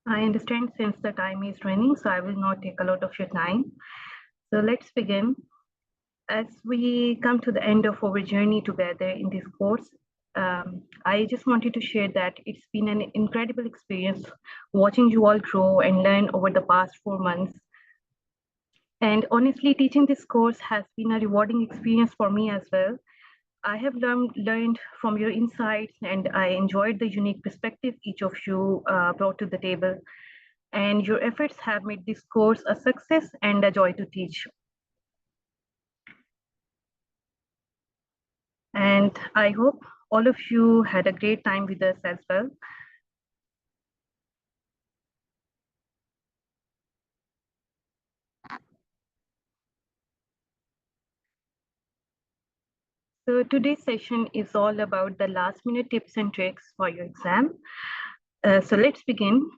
I understand since the time is running, so I will not take a lot of your time. So let's begin. As we come to the end of our journey together in this course, I just wanted to share that it's been an incredible experience watching you all grow and learn over the past 4 months. And honestly, teaching this course has been a rewarding experience for me as well. I have learned from your insights, and I enjoyed the unique perspective each of you brought to the table. And your efforts have made this course a success and a joy to teach. And I hope all of you had a great time with us as well. So today's session is all about the last minute tips and tricks for your exam. So let's begin.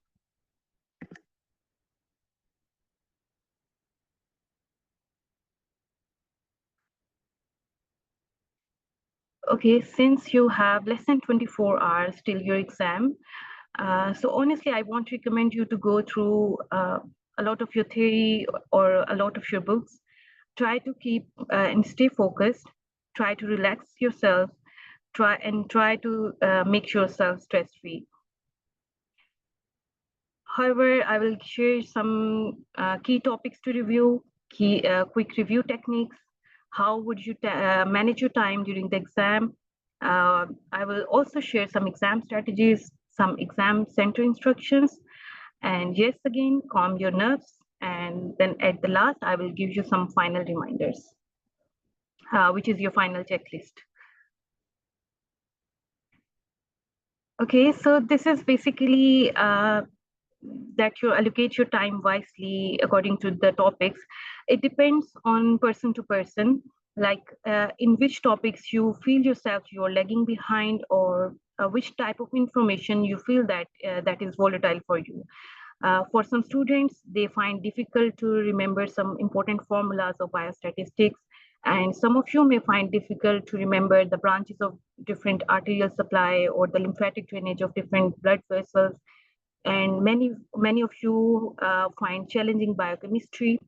Okay, since you have less than 24 hours till your exam, so honestly, I want to recommend you to go through a lot of your theory or a lot of your books. Try to keep and stay focused. Try to relax yourself. Try to make yourself stress-free. However, I will share some key topics to review, quick review techniques. How would you manage your time during the exam? I will also share some exam strategies, some exam center instructions, and yes, again, calm your nerves. And then at the last, I will give you some final reminders, which is your final checklist. Okay, so this is basically that you allocate your time wisely according to the topics. It depends on person to person, like in which topics you feel yourself you're lagging behind, or which type of information you feel that that is volatile for you. For some students, they find difficult to remember some important formulas of biostatistics, and some of you may find difficult to remember the branches of different arterial supply or the lymphatic drainage of different blood vessels. And many of you find challenging biochemistry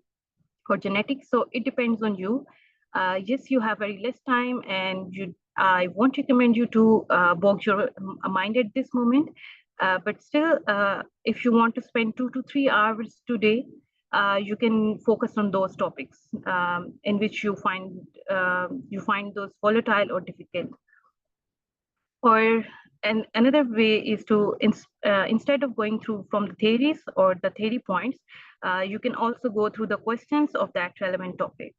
or genetics. So it depends on you. Yes, you have very less time, and I won't recommend you to bog your mind at this moment. But still, if you want to spend 2 to 3 hours today, you can focus on those topics in which you find those volatile or difficult. Or another way is to, instead of going through from the theories or the theory points, you can also go through the questions of that relevant topic.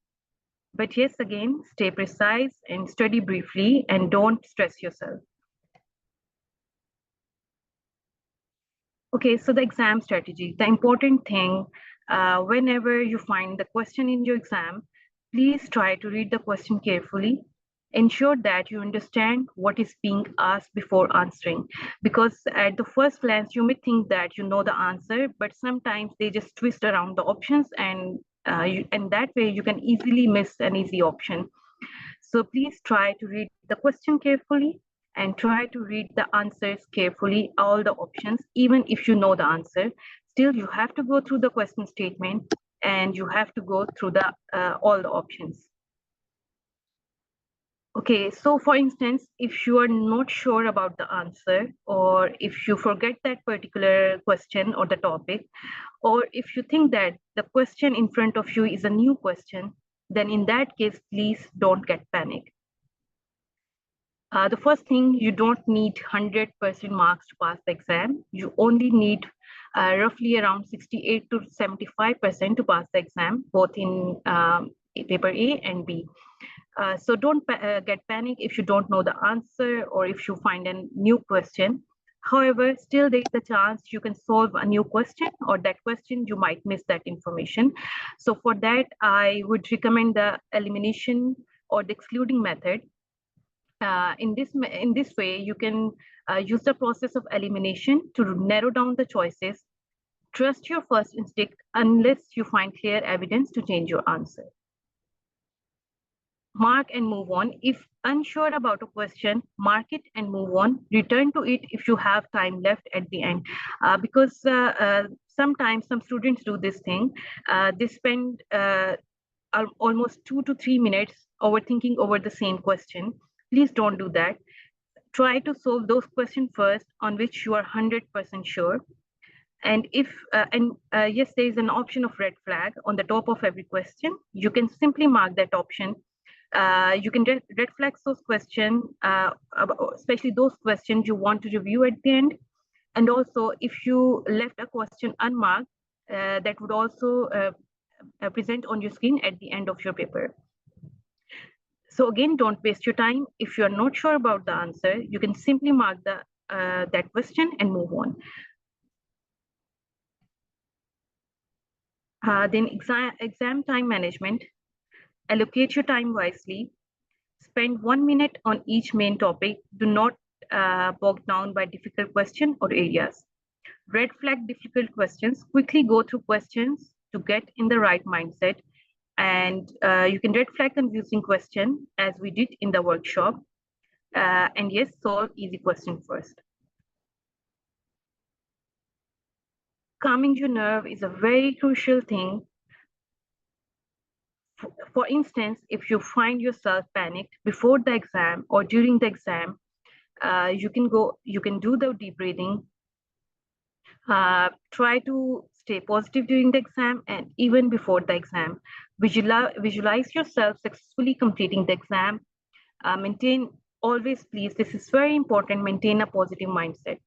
But yes, again, stay precise and study briefly and don't stress yourself. Okay, so the exam strategy, the important thing, whenever you find the question in your exam, please try to read the question carefully. Ensure that you understand what is being asked before answering, because at the first glance, you may think that you know the answer, but sometimes they just twist around the options, and that way you can easily miss an easy option. So please try to read the question carefully and try to read the answers carefully, all the options, even if you know the answer. Still, you have to go through the question statement and you have to go through the all the options. Okay, so for instance, if you are not sure about the answer, or if you forget that particular question or the topic, or if you think that the question in front of you is a new question, then in that case, please don't get panic. The first thing, you don't need 100% marks to pass the exam. You only need roughly around 68 to 75% to pass the exam, both in paper A and B. So don't get panic if you don't know the answer or if you find a new question. However, still there is a chance you can solve a new question, or that question you might miss that information. So for that, I would recommend the elimination or the excluding method. In this way, you can use the process of elimination to narrow down the choices. Trust your first instinct unless you find clear evidence to change your answer. Mark and move on. If unsure about a question, mark it and move on. Return to it if you have time left at the end. Because sometimes some students do this thing. They spend almost 2 to 3 minutes overthinking over the same question. Please don't do that. Try to solve those questions first on which you are 100% sure. And if yes, there is an option of red flag on the top of every question. You can simply mark that option. You can red flag those questions, especially those questions you want to review at the end. And also, if you left a question unmarked, that would also present on your screen at the end of your paper. So again, don't waste your time. If you're not sure about the answer, you can simply mark that question and move on. Then exam time management. Allocate your time wisely. Spend 1 minute on each main topic. Do not bog down by difficult questions or areas. Red flag difficult questions. Quickly go through questions to get in the right mindset. And you can red flag confusing question as we did in the workshop. And yes, solve easy question first. Calming your nerve is a very crucial thing. For instance, if you find yourself panicked before the exam or during the exam, you can do the deep breathing. Try to stay positive during the exam and even before the exam. Visualize yourself successfully completing the exam. Please, this is very important, maintain a positive mindset.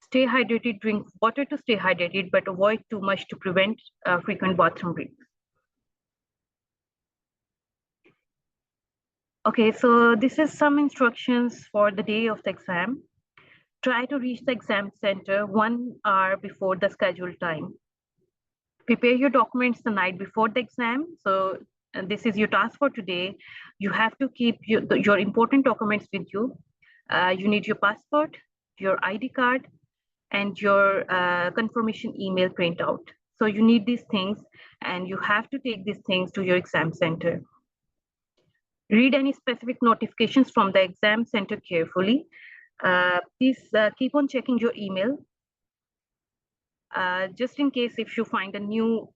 Stay hydrated, drink water to stay hydrated, but avoid too much to prevent frequent bathroom breaks. Okay, so this is some instructions for the day of the exam. Try to reach the exam center 1 hour before the scheduled time. Prepare your documents the night before the exam. So this is your task for today. You have to keep your important documents with you. You need your passport, your ID card, and your confirmation email printout. So you need these things, and you have to take these things to your exam center. Read any specific notifications from the exam center carefully. Please keep on checking your email. Just in case if you find a new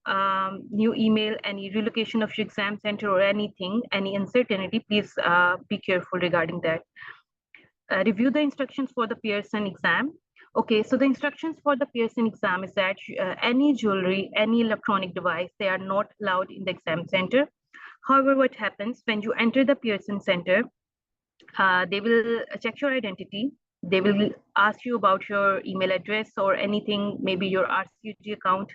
email, any relocation of your exam center or anything, any uncertainty, please be careful regarding that. Review the instructions for the Pearson exam. Okay, so the instructions for the Pearson exam is that any jewelry, any electronic device, they are not allowed in the exam center. However, what happens when you enter the Pearson Center, they will check your identity. They will ask you about your email address or anything, maybe your RCUG account.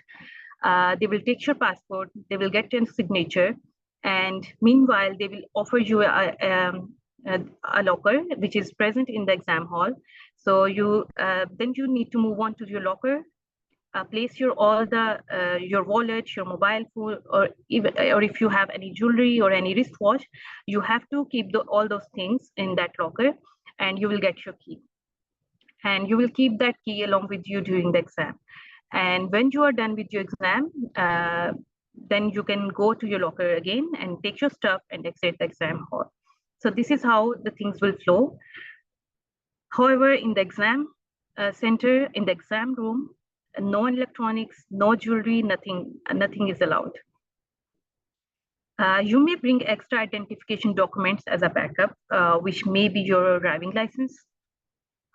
They will take your passport. They will get your signature. And meanwhile, they will offer you a locker, which is present in the exam hall. So then you need to move on to your locker. Place your wallet, your mobile phone, or if you have any jewelry or any wristwatch, you have to keep all those things in that locker, and you will get your key. And you will keep that key along with you during the exam. And when you are done with your exam, then you can go to your locker again and take your stuff and exit the exam hall. So this is how the things will flow. However, in the exam center, in the exam room, no electronics, no jewelry, nothing is allowed. You may bring extra identification documents as a backup, which may be your driving license.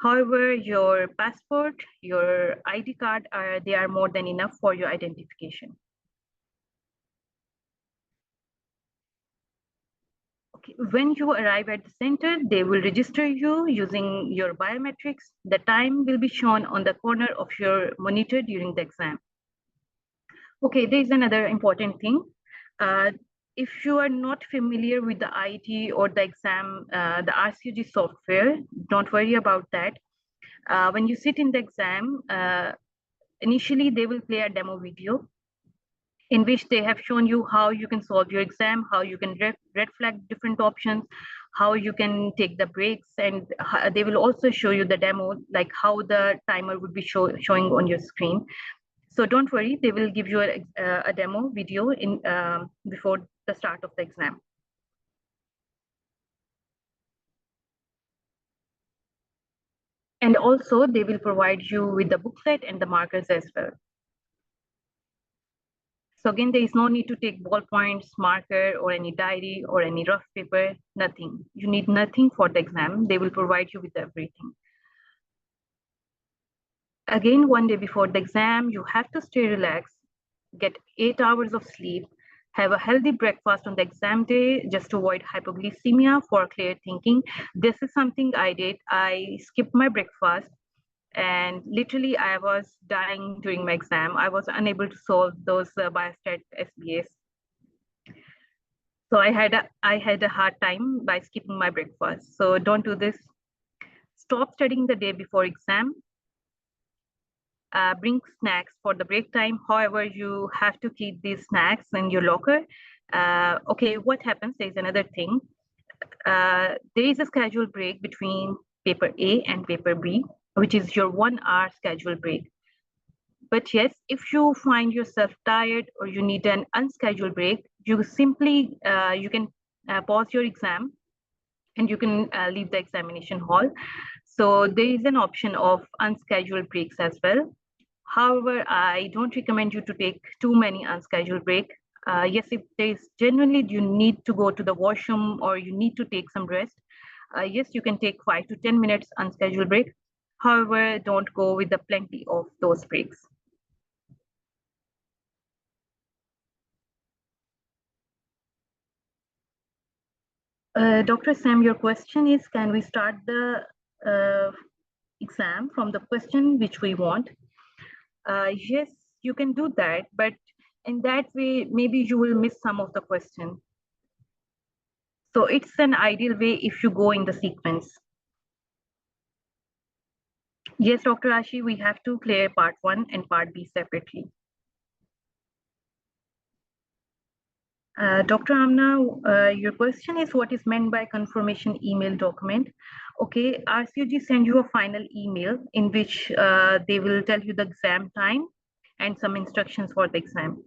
However, your passport, your ID card, they are more than enough for your identification. Okay. When you arrive at the center, they will register you using your biometrics. The time will be shown on the corner of your monitor during the exam. Okay, there is another important thing. If you are not familiar with the IT or the exam, the RCUG software, don't worry about that. When you sit in the exam, initially they will play a demo video in which they have shown you how you can solve your exam, how you can red flag different options, how you can take the breaks, and they will also show you the demo, like how the timer would be showing on your screen. So don't worry, they will give you a demo video before the start of the exam. And also they will provide you with the booklet and the markers as well. So again, there is no need to take ballpoints, marker, or any diary or any rough paper, nothing. You need nothing for the exam. They will provide you with everything. Again, one day before the exam, you have to stay relaxed, get 8 hours of sleep, have a healthy breakfast on the exam day just to avoid hypoglycemia for clear thinking. This is something I did. I skipped my breakfast and literally I was dying during my exam. I was unable to solve those biostat SBAs. So I had a hard time by skipping my breakfast. So don't do this. Stop studying the day before exam. Bring snacks for the break time. However, you have to keep these snacks in your locker. Okay, what happens? There's another thing. There is a scheduled break between paper A and paper B, which is your 1 hour scheduled break. But yes, if you find yourself tired or you need an unscheduled break, you simply, you can pause your exam and you can leave the examination hall. So there is an option of unscheduled breaks as well. However, I don't recommend you to take too many unscheduled breaks. Yes, if there's genuinely you need to go to the washroom or you need to take some rest, yes, you can take 5 to 10 minutes unscheduled break. However, don't go with the plenty of those breaks. Dr. Sam, your question is, can we start the exam from the question which we want? Yes, you can do that, but in that way, maybe you will miss some of the question. So it's an ideal way if you go in the sequence. Yes, Dr. Ashi, we have to clear part 1 and part B separately. Dr. Amna, your question is what is meant by confirmation email document? Okay, RCOG send you a final email in which they will tell you the exam time and some instructions for the exam.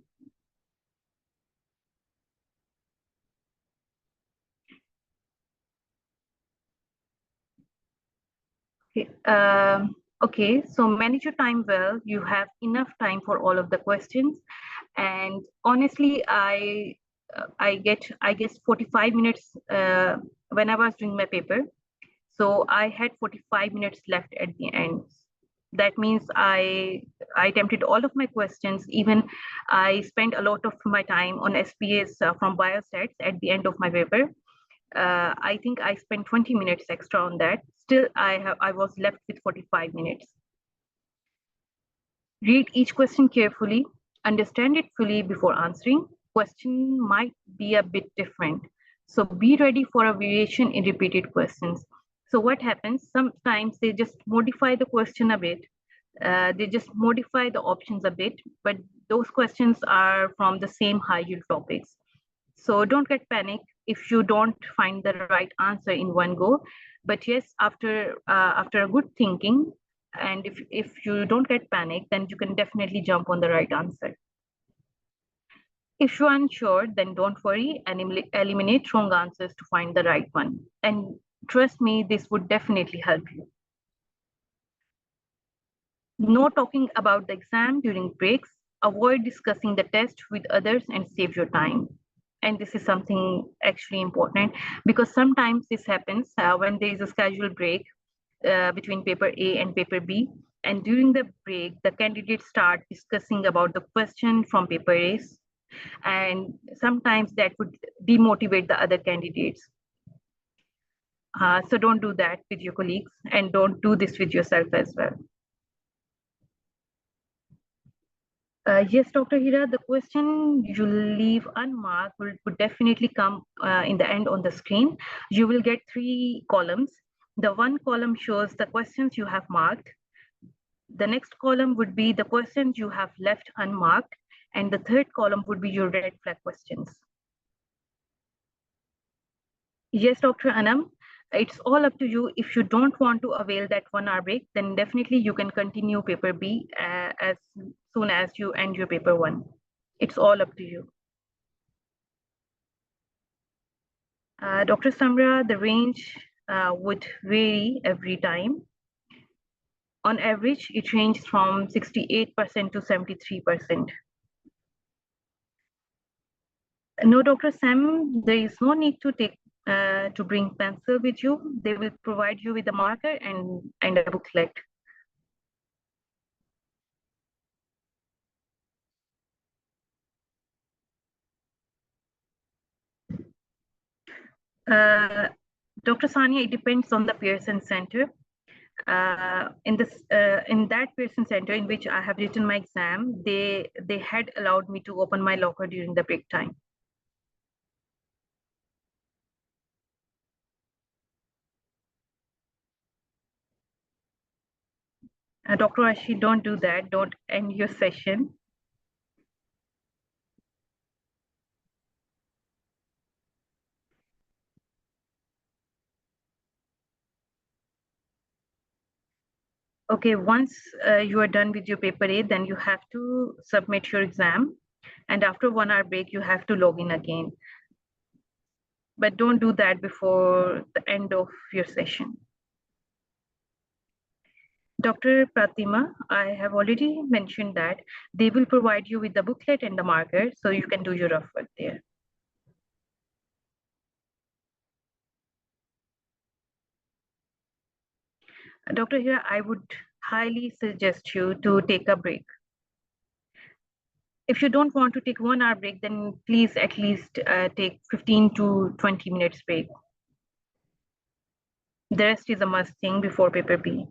Okay, okay, so manage your time well. You have enough time for all of the questions. And honestly, I guess 45 minutes when I was doing my paper. So I had 45 minutes left at the end. That means I attempted all of my questions. Even I spent a lot of my time on SPAs from biostats at the end of my paper. I think I spent 20 minutes extra on that. Still, I was left with 45 minutes. Read each question carefully, understand it fully before answering. Question might be a bit different. So be ready for a variation in repeated questions. So what happens? Sometimes they just modify the question a bit. They just modify the options a bit, but those questions are from the same high yield topics. So don't get panic if you don't find the right answer in one go. But yes, after a good thinking, and if you don't get panic, then you can definitely jump on the right answer. If you're unsure, then don't worry and eliminate wrong answers to find the right one. And trust me, this would definitely help you. No talking about the exam during breaks. Avoid discussing the test with others and save your time. And this is something actually important because sometimes this happens when there is a scheduled break between paper A and paper B. And during the break, the candidates start discussing about the question from paper A. And sometimes that would demotivate the other candidates. So don't do that with your colleagues and don't do this with yourself as well. Yes, Dr. Hira, the question you leave unmarked would definitely come in the end on the screen. You will get 3 columns. The one column shows the questions you have marked. The next column would be the questions you have left unmarked. And the third column would be your red flag questions. Yes, Dr. Anam, it's all up to you. If you don't want to avail that 1 hour break, then definitely you can continue paper B as soon as you end your paper 1. It's all up to you. Dr. Samra, the range would vary every time. On average, it ranges from 68% to 73%. No, Dr. Sam, there is no need to bring pencil with you. They will provide you with a marker and a booklet. Dr. Sania, it depends on the Pearson Center. In that Pearson Center in which I have written my exam, they had allowed me to open my locker during the break time. Dr. Ashi, don't do that. Don't end your session. Okay, once you are done with your paper A, then you have to submit your exam. And after 1 hour break, you have to log in again. But don't do that before the end of your session. Dr. Pratima, I have already mentioned that they will provide you with the booklet and the marker, so you can do your rough work there. Dr. Hira, I would highly suggest you to take a break. If you don't want to take 1 hour break, then please at least take 15 to 20 minutes break. The rest is a must thing before paper B.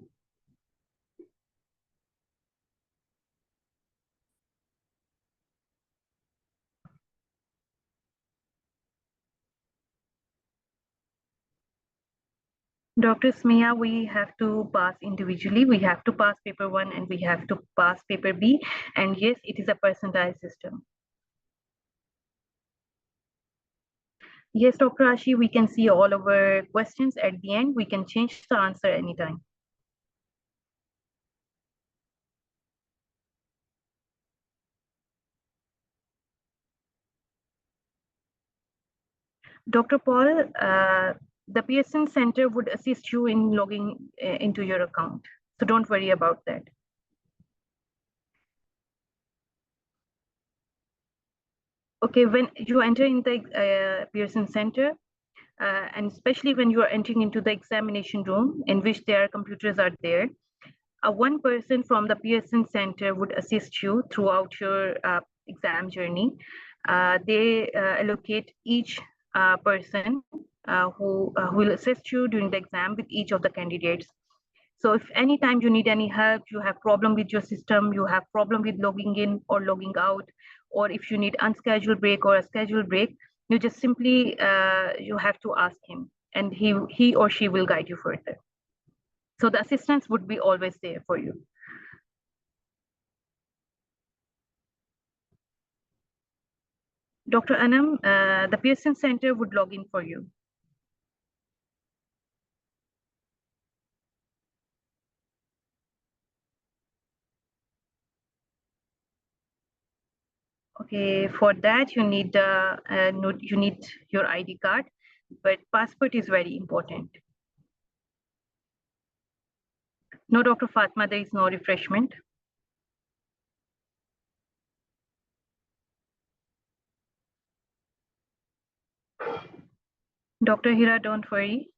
Dr. Smiya, we have to pass individually. We have to pass paper 1 and we have to pass paper B. And yes, it is a percentile system. Yes, Dr. Ashi, we can see all of our questions at the end. We can change the answer anytime. Dr. Paul, the Pearson Center would assist you in logging into your account. So don't worry about that. Okay, when you enter in the Pearson Center, and especially when you are entering into the examination room in which their computers are there, one person from the Pearson Center would assist you throughout your exam journey. They allocate each person who will assist you during the exam with each of the candidates. So if anytime you need any help, you have problem with your system, you have problem with logging in or logging out, or if you need unscheduled break or a scheduled break, you just simply you have to ask him, and he or she will guide you further. So the assistance would be always there for you. Dr. Anam, the Pearson Center would log in for you. Okay, for that you need your ID card, but passport is very important. No, Dr. Fatma, there is no refreshment. Dr. Hira, don't worry.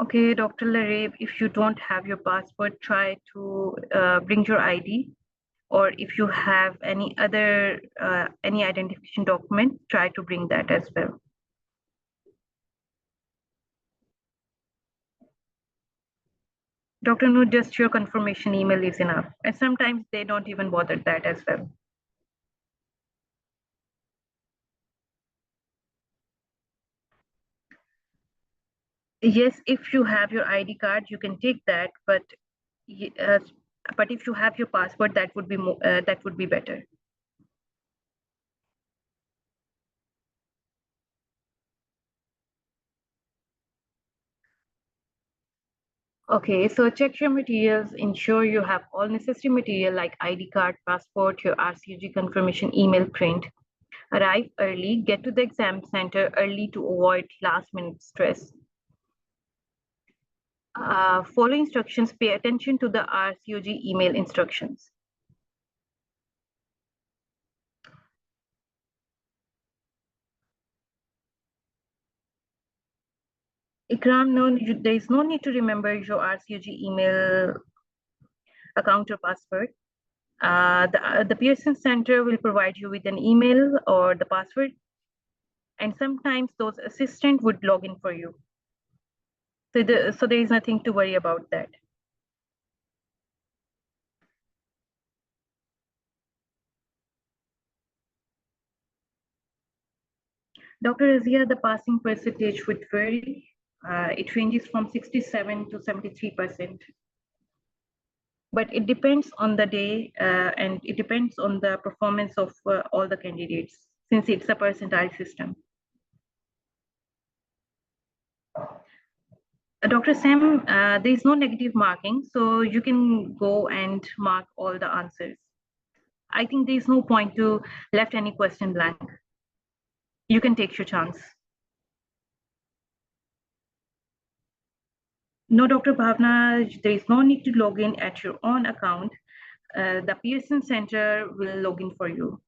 Okay, Dr. Lareb, if you don't have your passport, try to bring your ID, or if you have any other any identification document, try to bring that as well. Dr. Noor, just your confirmation email is enough. And sometimes they don't even bother that as well. Yes, if you have your ID card, you can take that, but if you have your passport, that would be better. Okay, so check your materials, ensure you have all necessary material like ID card, passport, your RCUG confirmation email print. Arrive early, get to the exam center early to avoid last minute stress. Follow instructions, pay attention to the RCOG email instructions. Ikram, no, there is no need to remember your RCOG email account or password. The Pearson Center will provide you with an email or the password, and sometimes those assistant would log in for you. So there is nothing to worry about that. Dr. Razia, the passing percentage would vary. It ranges from 67 to 73%. But it depends on the day and it depends on the performance of all the candidates since it's a percentile system. Dr. Sam, there is no negative marking, so you can go and mark all the answers. I think there is no point to left any question blank. You can take your chance. No, Dr. Bhavna, there is no need to log in at your own account. The Pearson Center will log in for you.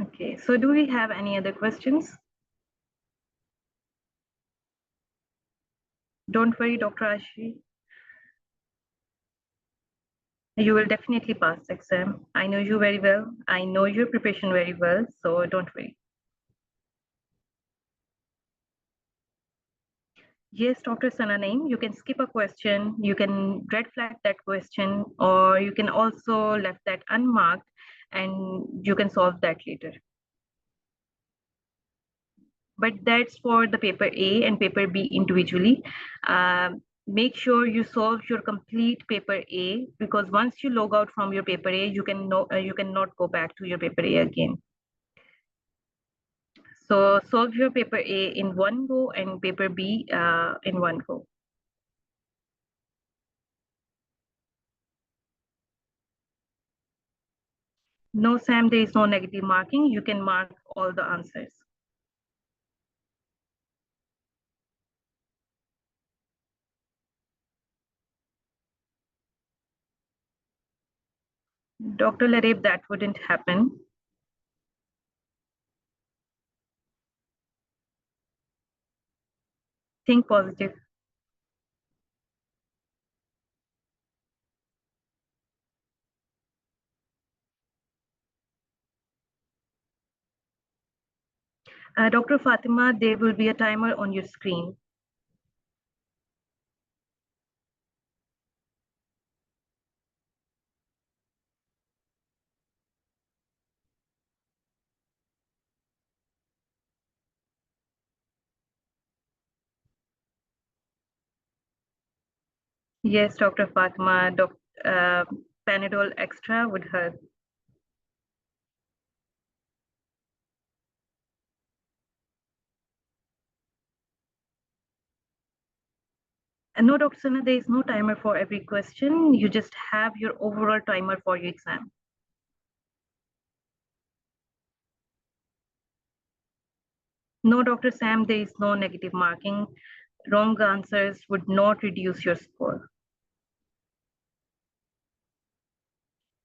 Okay, so do we have any other questions? Don't worry, Dr. Ashi. You will definitely pass the exam. I know you very well. I know your preparation very well, so don't worry. Yes, Dr. Sananaim, you can skip a question, you can red flag that question, or you can also left that unmarked and you can solve that later. But that's for the paper A and paper B individually. Make sure you solve your complete paper A because once you log out from your paper A, you cannot go back to your paper A again. So solve your paper A in one go and paper B in one go. No, Sam, there is no negative marking. You can mark all the answers. Dr. Larib, that wouldn't happen. Think positive. Dr. Fatima, there will be a timer on your screen. Yes, Dr. Fatima, Panadol extra would help. And no, Dr. Sana, there is no timer for every question. You just have your overall timer for your exam. No, Dr. Sam, there is no negative marking. Wrong answers would not reduce your score.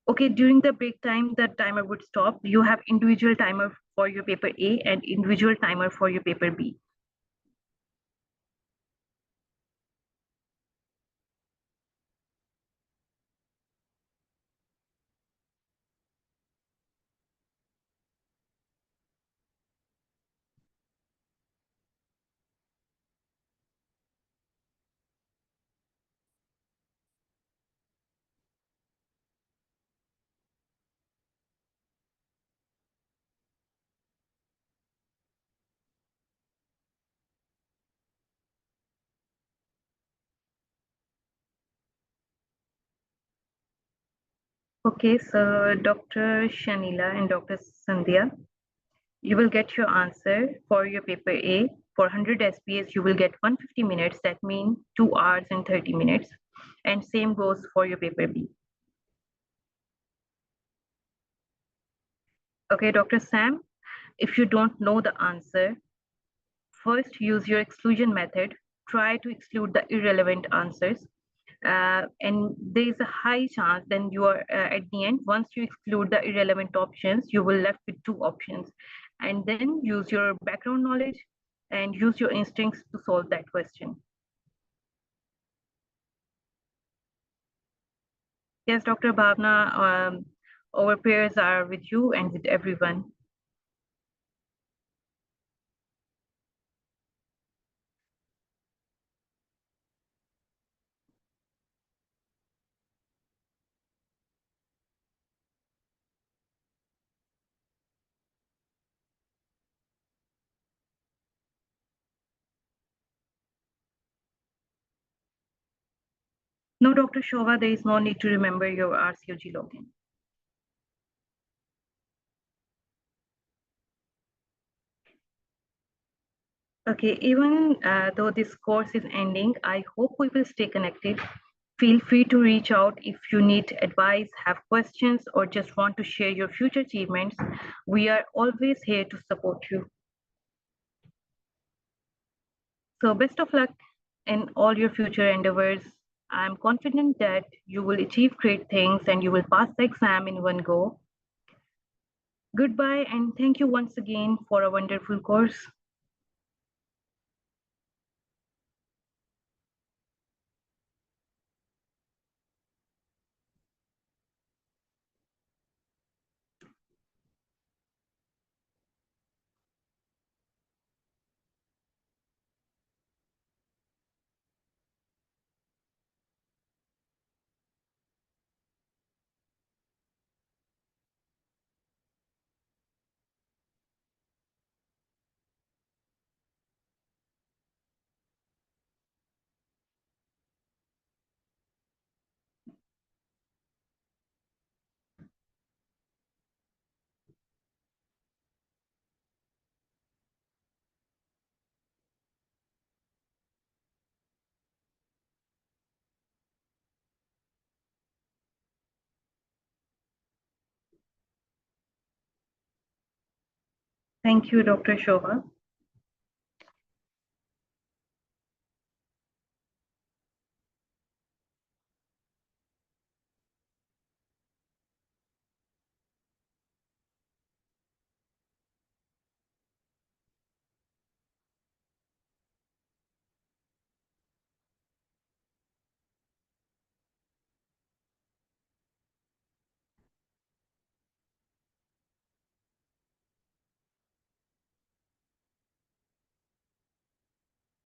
Okay, during the break time, the timer would stop. You have individual timer for your paper A and individual timer for your paper B. Okay, so Dr. Shanila and Dr. Sandhya, you will get your answer for your paper A. For 100 SPAs, you will get 150 minutes. That means 2 hours and 30 minutes. And same goes for your paper B. Okay, Dr. Sam, if you don't know the answer, first use your exclusion method. Try to exclude the irrelevant answers. And there is a high chance then you are at the end, once you exclude the irrelevant options, you will left with two options. And then use your background knowledge and use your instincts to solve that question. Yes, Dr. Bhavna, our prayers are with you and with everyone. No, Dr. Shova, there is no need to remember your RCOG login. Okay, even though this course is ending, I hope we will stay connected. Feel free to reach out if you need advice, have questions, or just want to share your future achievements. We are always here to support you. So best of luck in all your future endeavors. I'm confident that you will achieve great things and you will pass the exam in one go. Goodbye and thank you once again for a wonderful course. Thank you, Dr. Shova.